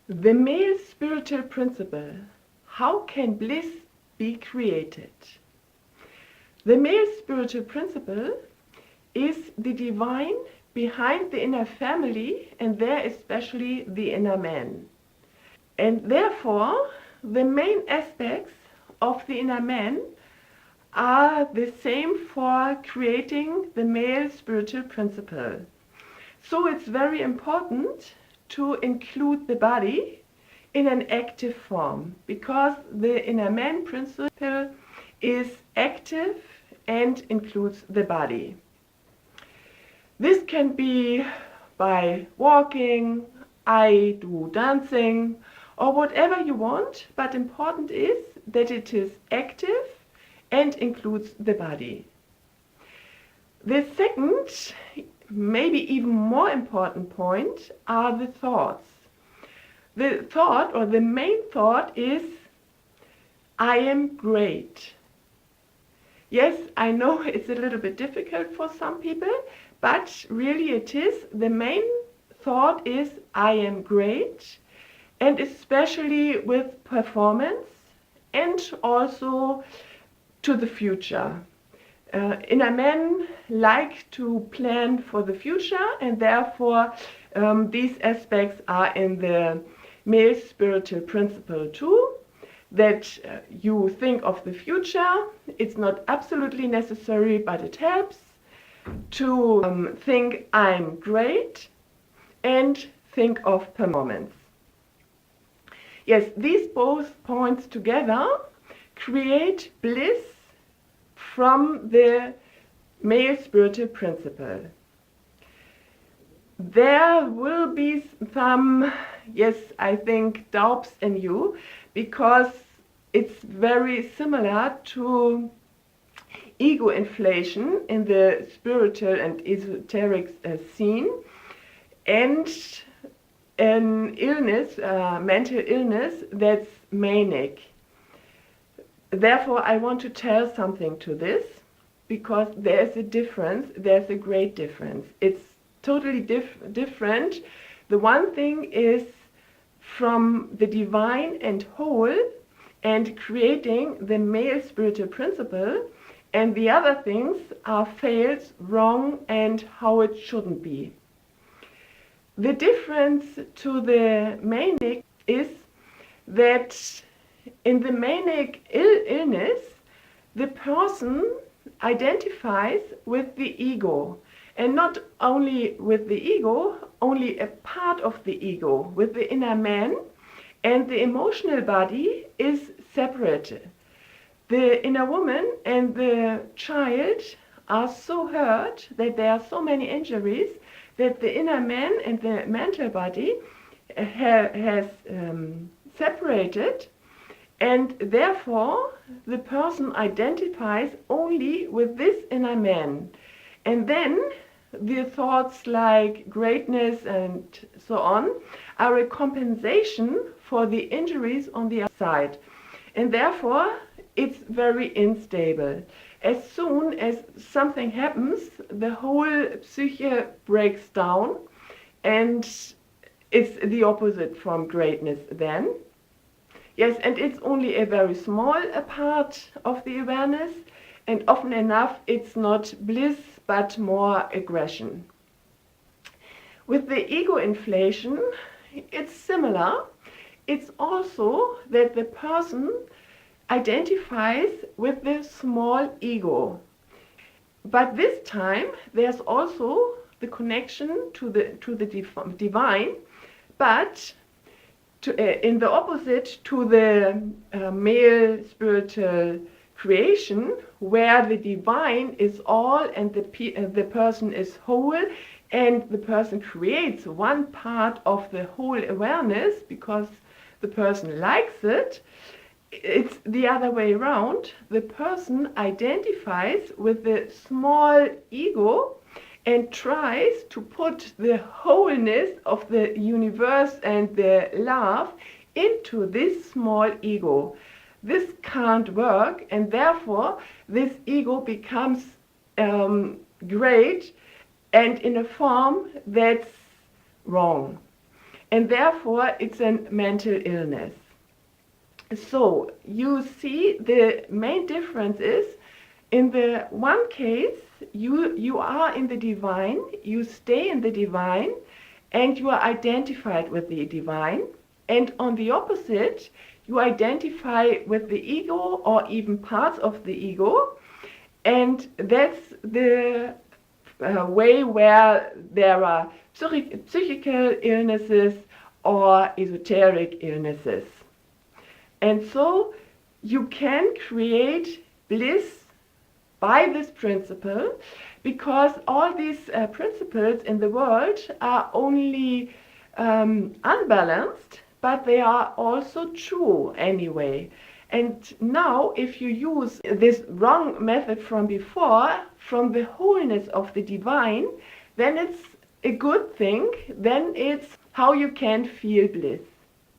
The male spiritual principle. How can bliss be created? The male spiritual principle is the divine behind the inner family, and there especially the inner man. And therefore, the main aspects of the inner man are the same for creating the male spiritual principle. So it's very important to include the body in an active form, because the inner man principle is active and includes the body. This can be by walking, I do dancing, or whatever you want, but important is that it is active and includes the body. The second, maybe even more important point, are the thoughts. The thought, or the main thought, is I am great. Yes, I know it's a little bit difficult for some people, but really it is. The main thought is I am great, and especially with performance and also to the future. Inner men like to plan for the future, and therefore these aspects are in the male spiritual principle too, that you think of the future. It's not absolutely necessary, but it helps to think I'm great and think of performance. Yes, these both points together create bliss from the male spiritual principle. There will be some, yes, I think, doubts in you, because it's very similar to ego inflation in the spiritual and esoteric scene, and an illness, mental illness, that's manic. Therefore, I want to tell something to this, because there's a difference, there's a great difference. It's totally different. The one thing is from the divine and whole and creating the male spiritual principle, and the other things are fails, wrong, and how it shouldn't be. The difference to the manic is that in the manic illness, the person identifies with the ego, and not only with the ego, only a part of the ego, with the inner man, and the emotional body is separated. The inner woman and the child are so hurt that there are so many injuries that the inner man and the mental body has separated, and therefore the person identifies only with this inner man. And then the thoughts like greatness and so on are a compensation for the injuries on the outside, and therefore it's very unstable. As soon as something happens, the whole psyche breaks down, and it's the opposite from greatness then. Yes, and it's only a very small part of the awareness, and often enough it's not bliss but more aggression. With the ego inflation, it's similar. It's also that the person identifies with the small ego. But this time there's also the connection to the divine, but in the opposite to the male spiritual creation, where the divine is all and the person is whole, and the person creates one part of the whole awareness because the person likes it. It's the other way around. The person identifies with the small ego and tries to put the wholeness of the universe and the love into this small ego. This can't work, and therefore this ego becomes great and in a form that's wrong. and therefore it's a mental illness. So you see the main difference is, in the one case you are in the divine, you stay in the divine, and you are identified with the divine, and on the opposite you identify with the ego or even parts of the ego, and that's the way where there are psychical illnesses or esoteric illnesses. And so you can create bliss by this principle, because all these principles in the world are only unbalanced, but they are also true anyway. And now if you use this wrong method from before, from the wholeness of the divine, then it's a good thing, then it's how you can feel bliss.